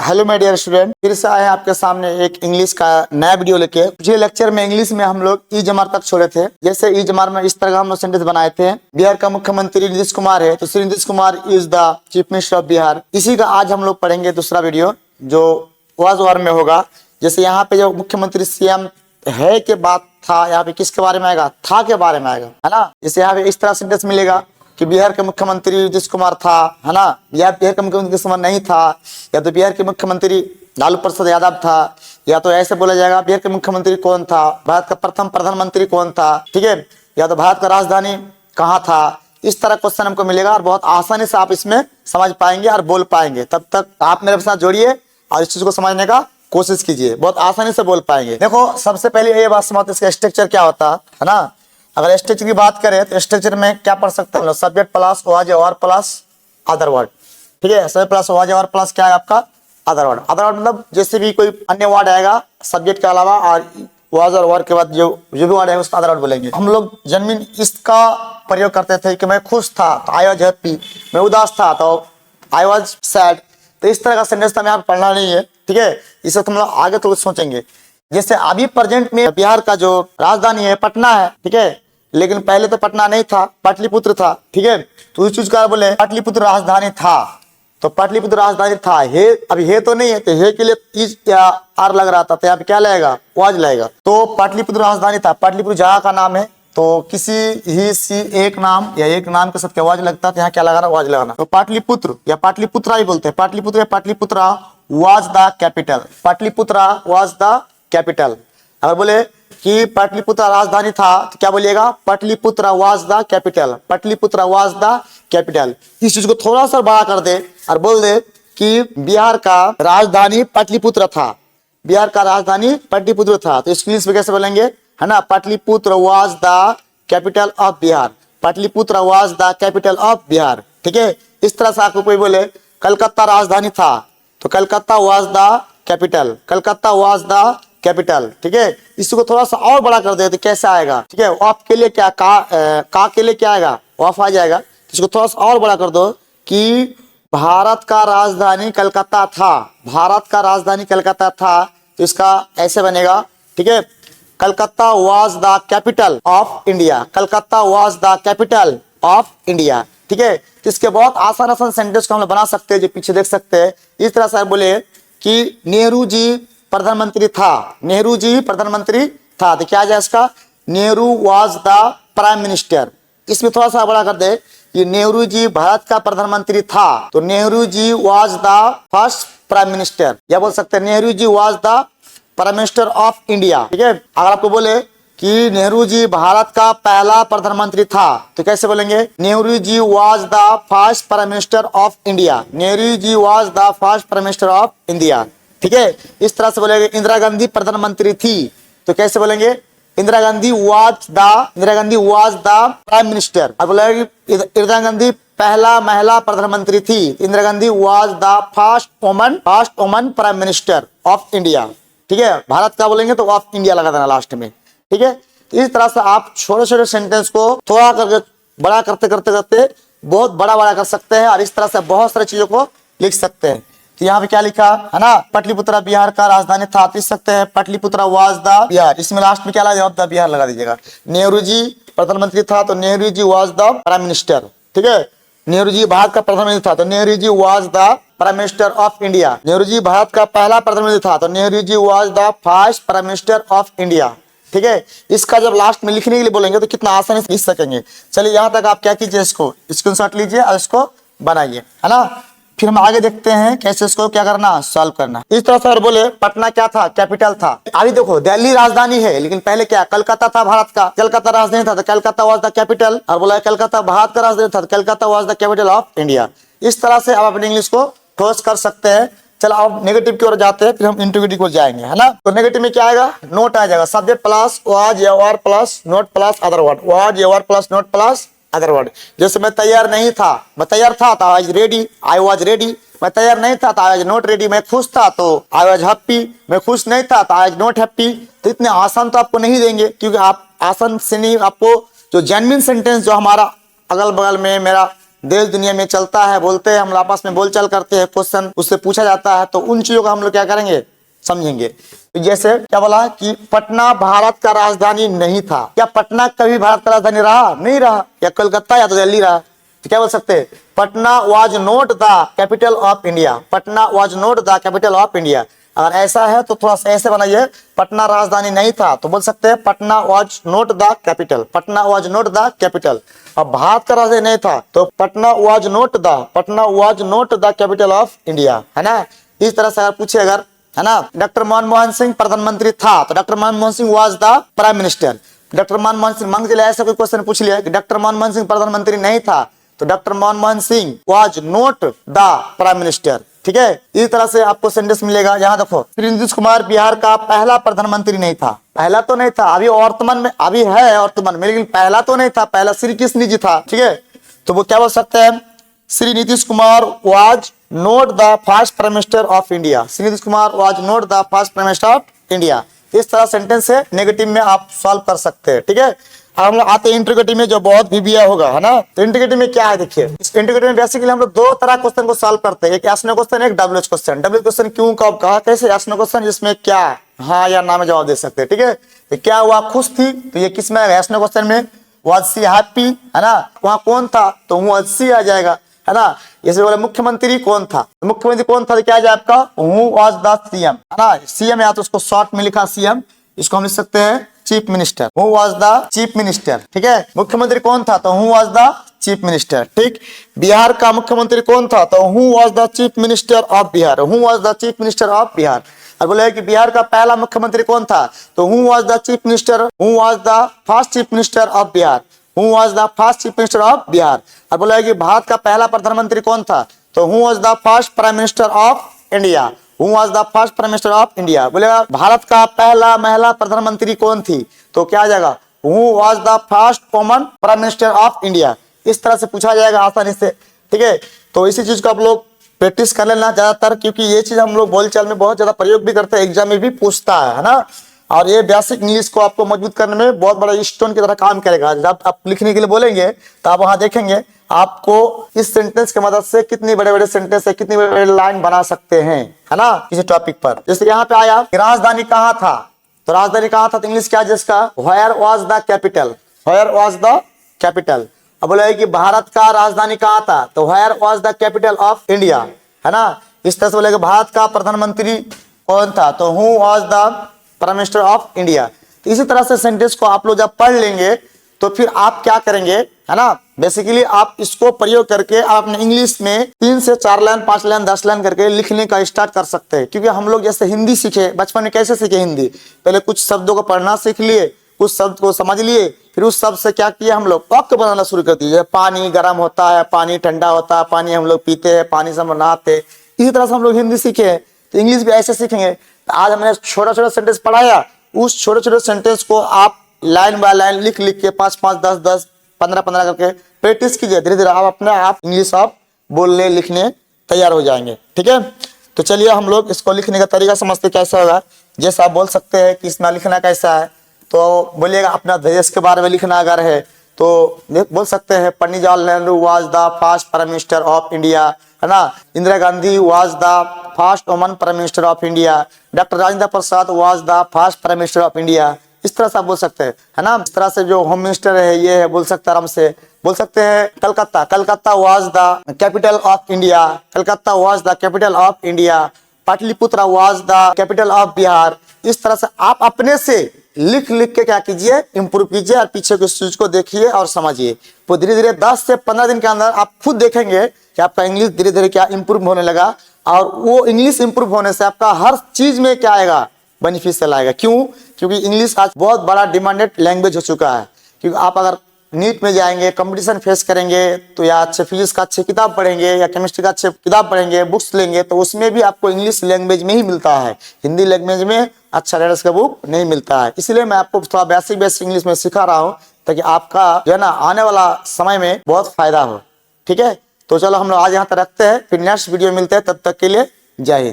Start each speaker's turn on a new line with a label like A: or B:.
A: Hello my dear student, फिर से आए हैं आपके सामने एक इंग्लिश का नया वीडियो लेके। पिछले लेक्चर में इंग्लिश में हम लोग ई जमार तक छोड़े थे। जैसे ई जमार में इस तरह का हम लोग सेंटेंस बनाए थे। बिहार का मुख्यमंत्री नीतीश कुमार है, तो Shri Nitish Kumar is the chief minister of Bihar. इसी का आज हम लोग पढ़ेंगे दूसरा वीडियो जो वाज वार में होगा। जैसे यहाँ पे जो मुख्यमंत्री सीएम है के बाद था, यहाँ पे किसके बारे में आएगा? था के बारे में आएगा, है ना। जैसे यहाँ पे इस तरह सेंटेंस मिलेगा कि बिहार के मुख्यमंत्री नीतीश कुमार था, है ना, या बिहार के मुख्यमंत्री नीतीश कुमार नहीं था, या तो बिहार के मुख्यमंत्री लालू प्रसाद यादव था, या तो ऐसे बोला जाएगा बिहार के मुख्यमंत्री कौन था, भारत का प्रथम प्रधानमंत्री कौन था, ठीक है, या तो भारत का राजधानी कहाँ था। इस तरह क्वेश्चन हमको मिलेगा और बहुत आसानी से आप इसमें समझ पाएंगे और बोल पाएंगे। तब तक आप मेरे साथ जोड़िए और इस चीज को समझने का कोशिश कीजिए, बहुत आसानी से बोल पाएंगे। देखो, सबसे पहले ये बात समझते इसका स्ट्रक्चर क्या होता है ना। अगर स्ट्रक्चर की बात करें तो स्ट्रक्चर में क्या पढ़ सकते हैं? सब्जेक्ट प्लस वाज और प्लस अदर वर्ड, ठीक है। सब्जेक्ट प्लस वाज और प्लस क्या है आपका? Other word. अदर वर्ड मतलब जैसे भी कोई अन्य वर्ड आएगा सब्जेक्ट के अलावा और वाज और वर्ड के बाद जो भी वर्ड आएगा उसका अदर वर्ड बोलेंगे। हम लोग जन्मिन इसका प्रयोग करते थे कि मैं खुश था तो आई वाज हैप्पी, मैं उदास था तो आई वाज सैड। तो इस तरह का सेंटेंस हमें यहाँ पे पढ़ना नहीं है, ठीक है। इसे तुम लोग आगे थोड़ा सोचेंगे। जैसे अभी प्रेजेंट में बिहार का जो राजधानी है पटना है, ठीक है, लेकिन पहले तो पटना नहीं था, पाटलिपुत्र था, ठीक है। तो इस चीज का बोले पाटलिपुत्र राजधानी था, तो पाटलिपुत्र राजधानी था। हे अभी हे तो नहीं है, तो हे के लिए इज या आर लग रहा था, तो यहाँ पे क्या लगेगा? वाज लगेगा। तो पाटलिपुत्र राजधानी था। पाटलिपुत्र जगह का नाम है, तो किसी ही सी एक नाम या एक नाम के साथ क्या वाज लगता है, तो यहाँ क्या लगाना? वाज लगाना। तो पाटलिपुत्र या पाटलिपुत्रा ही बोलते हैं। पाटलिपुत्र या Pataliputra was the capital. Pataliputra was the capital. अगर बोले कि पाटलिपुत्र राजधानी था तो क्या बोलिएगा? Pataliputra was the capital. Pataliputra was the capital. इस चीज को थोड़ा सा बड़ा कर दे और बोल दे कि बिहार का राजधानी पाटलिपुत्र था। बिहार का राजधानी पाटलिपुत्र था, तो इसको इंग्लिश में कैसे बोलेंगे, है ना? Pataliputra was the capital of Bihar. Pataliputra was the capital of Bihar, ठीक है। इस तरह से आपको कोई बोले कलकत्ता राजधानी था, तो Calcutta was the capital. Calcutta was the capital, ठीक है। इसको थोड़ा सा और बड़ा कर दे तो कैसे आएगा, ठीक है। ऑफ के लिए क्या? का के लिए क्या आएगा? ऑफ आ जाएगा। इसको थोड़ा सा और बड़ा कर दो कि भारत का राजधानी कलकत्ता था। भारत का राजधानी कलकत्ता था, तो इसका ऐसे बनेगा, ठीक है। Calcutta was the capital of India. Calcutta was the capital of India, ठीक है। तो इसके बहुत आसान आसान सेंटेंस को हम लोग बना सकते हैं, जो पीछे देख सकते हैं। इस तरह से बोले कि नेहरू जी प्रधानमंत्री था। नेहरू जी प्रधानमंत्री था, तो क्या आ जाए इसका? Nehru was the prime minister. इसमें थोड़ा सा बड़ा कर दे कि नेहरू जी भारत का प्रधानमंत्री था, तो Nehru ji was the first prime minister. या बोल सकते हैं Nehru ji was the prime minister of India, ठीक है। अगर आपको बोले कि नेहरू जी भारत का पहला प्रधानमंत्री था, तो कैसे बोलेंगे? Nehru ji was the first prime minister of India. Nehru ji was the first prime minister of India, ठीक है। इस तरह से बोलेंगे इंदिरा गांधी प्रधानमंत्री थी, तो कैसे बोलेंगे? Indira Gandhi was the prime minister. अब बोलेंगे इंदिरा गांधी पहला महिला प्रधानमंत्री थी, Indira Gandhi was the first woman prime minister of India, ठीक है। भारत का बोलेंगे तो ऑफ इंडिया लगा देना लास्ट में, ठीक है। इस तरह से आप छोटे छोटे सेंटेंस को थोड़ा करके बड़ा करते करते करते बहुत बड़ा कर सकते हैं, और इस तरह से बहुत सारी चीजों को लिख सकते हैं। तो यहाँ पे क्या लिखा है ना? पाटलिपुत्र बिहार का राजधानी था, लिख सकते हैं पाटलिपुत्र वाज द बिहार। इसमें लास्ट में क्या लगा? द बिहार लगा दीजिएगा। नेहरू जी प्रधानमंत्री था, तो Nehru ji was the prime minister, ठीक है। नेहरू जी भारत का प्रधानमंत्री था, तो Nehru ji was the prime minister of India. Nehru ji Bharat का पहला प्रधानमंत्री था, तो Nehru ji was the first prime minister of India, ठीक है। इसका जब लास्ट में लिखने के लिए बोलेंगे तो कितना आसानी से लिख सकेंगे। चलिए यहाँ तक आप क्या कीजिए, इसको स्क्रीनशॉट लीजिए और इसको बनाइए, है ना। फिर हम आगे देखते हैं कैसे इसको क्या करना, सॉल्व करना। इस तरह से बोले पटना क्या था? कैपिटल था। अभी देखो दिल्ली राजधानी है, लेकिन पहले क्या? कलकत्ता था भारत का। कलकत्ता राजधानी था, तो कलकत्ता वाज द कैपिटल। और बोला कलकत्ता भारत का राजधानी था, तो Calcutta was the capital of India. इस तरह से आप अपने इंग्लिश को ठोस कर सकते हैं। चलो अब नेगेटिव की ओर जाते हैं, फिर हम इंटीग्रेटिव की ओर जाएंगे, है ना। तो नेगेटिव में क्या आएगा? नोट आ जाएगा। सब्जेक्ट प्लस वाज या और plus note plus other word. Was या और plus note plus other word. जैसे मैं तैयार नहीं था, मैं तैयार था तो आई वाज रेडी। मैं तैयार नहीं था तो आई वाज नॉट रेडी। मैं खुश था तो आई वाज हैप्पी। मैं खुश नहीं था तो आई वाज नॉट हैप्पी। तो इतने आसान तो आपको नहीं देंगे, क्योंकि आप आसान से नहीं, आपको जो जेन्युइन सेंटेंस जो हमारा अगल बगल में मेरा देश दुनिया में चलता है, बोलते हैं, हम लोग आपस में बोलचाल करते हैं, क्वेश्चन उससे पूछा जाता है, तो उन चीजों को हम लोग क्या करेंगे, समझेंगे। तो जैसे क्या बोला कि पटना भारत का राजधानी नहीं था। क्या पटना कभी भारत का राजधानी रहा? नहीं रहा। या कलकत्ता या तो दिल्ली रहा। तो क्या बोल सकते हैं, Patna was not the capital of India. Patna was not the capital of India. अगर ऐसा है तो थोड़ा सा ऐसे बनाइए, पटना राजधानी नहीं था तो बोल सकते हैं Patna was not the capital. Patna was not the capital. अब भारत का राजधानी नहीं था तो Patna was not the capital of India, है ना। इस तरह से अगर पूछे, अगर है ना, डॉक्टर मनमोहन सिंह प्रधानमंत्री था तो doctor Manmohan Singh was the prime minister. Doctor Manmohan Singh, मान के चलिए ऐसा कोई क्वेश्चन पूछ लिया कि डॉक्टर मनमोहन सिंह प्रधानमंत्री नहीं था तो doctor Manmohan Singh was not the prime minister. ठीक है, इस तरह से आपको सेंटेंस मिलेगा। यहाँ देखो, श्री नीतीश कुमार बिहार का पहला प्रधानमंत्री नहीं था। पहला तो नहीं था, अभी वर्तमान में, अभी है वर्तमान में, लेकिन पहला तो नहीं था। पहला श्री कृष्ण जी था। ठीक है, तो वो क्या बोल सकते हैं, Shri Nitish Kumar was not the first prime minister of India. Shri Nitish Kumar was not the first prime minister of India. इस तरह सेंटेंस से नेगेटिव में आप सॉल्व कर सकते हैं। ठीक है, अब हम लोग आते हैं इंटरोगेटिव में, जो बहुत वीवीआई होगा, है ना। तो इंटरोगेटिव में क्या है, देखिए इस इंटरोगेटिव में बेसिकली हम लोग दो तरह क्वेश्चन को सॉल्व करते हैं, एक यस नो क्वेश्चन, एक डब्ल्यूएच क्वेश्चन। डब्ल्यूएच क्वेश्चन क्यों, कब, कहा, कैसे। यस नो क्वेश्चन जिसमें क्या, हाँ या ना में जवाब दे सकते हैं। ठीक है, तो क्या हुआ, खुश थी, तो ये किस में आएगा, यस नो क्वेश्चन में। वाज शी हैप्पी, है ना, वहां कौन था तो वाज शी आ जाएगा, है ना। जैसे बोले मुख्यमंत्री कौन था, तो मुख्यमंत्री कौन था तो क्या आ जाए आपका, हु वाज द सीएम, है ना। सीएम या तो उसको शॉर्ट में लिखा सीएम, इसको हम लिख सकते हैं chief minister. Who was the chief minister. ठीक है, मुख्यमंत्री कौन था तो who was the chief minister. ठीक, बिहार का मुख्यमंत्री कौन था तो who was the chief minister of Bihar. Who was the chief minister of Bihar. और बोले कि बिहार का पहला मुख्यमंत्री कौन था तो who was the chief minister, who was the first chief minister of Bihar. Who was the first chief minister of Bihar. और बोला कि भारत का पहला प्रधानमंत्री कौन था तो who was the first prime minister of India. Who was the first prime minister of India. बोलेगा भारत का पहला महिला प्रधानमंत्री कौन थी तो क्या आ जाएगा, who was the first woman prime minister of India. इस तरह से पूछा जाएगा आसानी से। ठीक है, तो इसी चीज को आप लोग प्रैक्टिस कर लेना ज्यादातर, क्योंकि ये चीज हम लोग बोलचाल में बहुत ज्यादा प्रयोग भी करते हैं, एग्जाम में भी पूछता है ना। और ये बेसिक इंग्लिश को आपको मजबूत करने में बहुत बड़ा स्टोन की तरह काम करेगा। जब आप लिखने के लिए बोलेंगे तो आप वहां देखेंगे आपको इस सेंटेंस की मदद से कितनी बड़े बड़े सेंटेंस है, कितनी बड़े बड़े लाइन बना सकते हैं, है ना, किसी टॉपिक पर। जैसे यहाँ पे आया राजधानी कहाँ था, तो राजधानी कहाँ था तो इंग्लिश क्या है जिसका, where was the capital. Where was the capital. अब बोला कि भारत का राजधानी कहाँ था तो where was the capital of India, है ना। इस तरह से बोलेगा भारत का प्रधानमंत्री कौन था तो who was the prime minister of India. तो इसी तरह से सेंटेंस को आप लोग जब पढ़ लेंगे तो फिर आप क्या करेंगे, है ना, बेसिकली आप इसको प्रयोग करके आप अपने इंग्लिश में 3 से 4 लाइन, 5 लाइन, 10 लाइन करके लिखने का स्टार्ट कर सकते हैं। क्योंकि हम लोग जैसे हिंदी सीखे, बचपन में कैसे सीखे हिंदी, पहले कुछ शब्दों को पढ़ना सीख लिए, कुछ शब्द को समझ लिए, फिर उस शब्द से क्या किया हम लोग, वाक्य बनाना शुरू कर दिए। पानी गर्म होता है, पानी ठंडा होता है, पानी हम लोग पीते हैं, पानी से हम नहाते। इसी तरह से हम लोग हिंदी सीखे हैं, तो इंग्लिश भी ऐसे सीखेंगे। आज हमने छोटा छोटा सेंटेंस पढ़ाया, उस छोटे छोटे सेंटेंस को आप लाइन बाय लाइन लिख लिख के 5-5, 10-10, 15-15 करके प्रैक्टिस कीजिए। धीरे धीरे आप अपने आप इंग्लिश आप बोलने लिखने तैयार हो जाएंगे। ठीक है, तो चलिए हम लोग इसको लिखने का तरीका समझते कैसा होगा। जैसे आप बोल सकते हैं कि इसमें लिखना कैसा है, तो बोलिएगा अपना देश के बारे में लिखना अगर है तो बोल सकते हैं Pandit Jawaharlal Nehru was the first prime minister of India, है ना। Indira Gandhi was the first woman prime minister of India. Doctor Rajendra Prasad was the first prime minister of India. इस तरह से आप बोल सकते हैं, है ना। इस तरह से जो होम मिनिस्टर है ये है, बोल सकते हैं आराम से। बोल सकते हैं Calcutta, Calcutta was the capital of India. Calcutta was the capital of India. Pataliputra was the capital of Bihar. इस तरह से आप अपने से लिख लिख के क्या कीजिए, इंप्रूव कीजिए और पीछे की चीज को देखिए और समझिए। तो धीरे धीरे 10 से 15 दिन के अंदर आप खुद देखेंगे कि आपका इंग्लिश धीरे धीरे क्या इंप्रूव होने लगा। और वो इंग्लिश इंप्रूव होने से आपका हर चीज में क्या आएगा, बेनिफिशियल आएगा। क्यों, क्योंकि इंग्लिश आज बहुत बड़ा डिमांडेड लैंग्वेज हो चुका है। क्योंकि आप अगर नीट में जाएंगे, कंपटीशन फेस करेंगे, तो या अच्छे फिजिक्स का अच्छे किताब पढ़ेंगे या केमिस्ट्री का अच्छे किताब पढ़ेंगे, बुक्स लेंगे, तो उसमें भी आपको इंग्लिश लैंग्वेज में ही मिलता है। हिंदी लैंग्वेज में अच्छा रीडर्स का बुक नहीं मिलता है। इसलिए मैं आपको थोड़ा बेसिक इंग्लिश में सिखा रहा हूँ, ताकि आपका जो है ना आने वाला समय में बहुत फायदा हो। ठीक है, तो चलो हम लोग आज यहाँ तक रखते हैं, फिर नेक्स्ट वीडियो मिलते हैं, तब तक के लिए जय हिंद।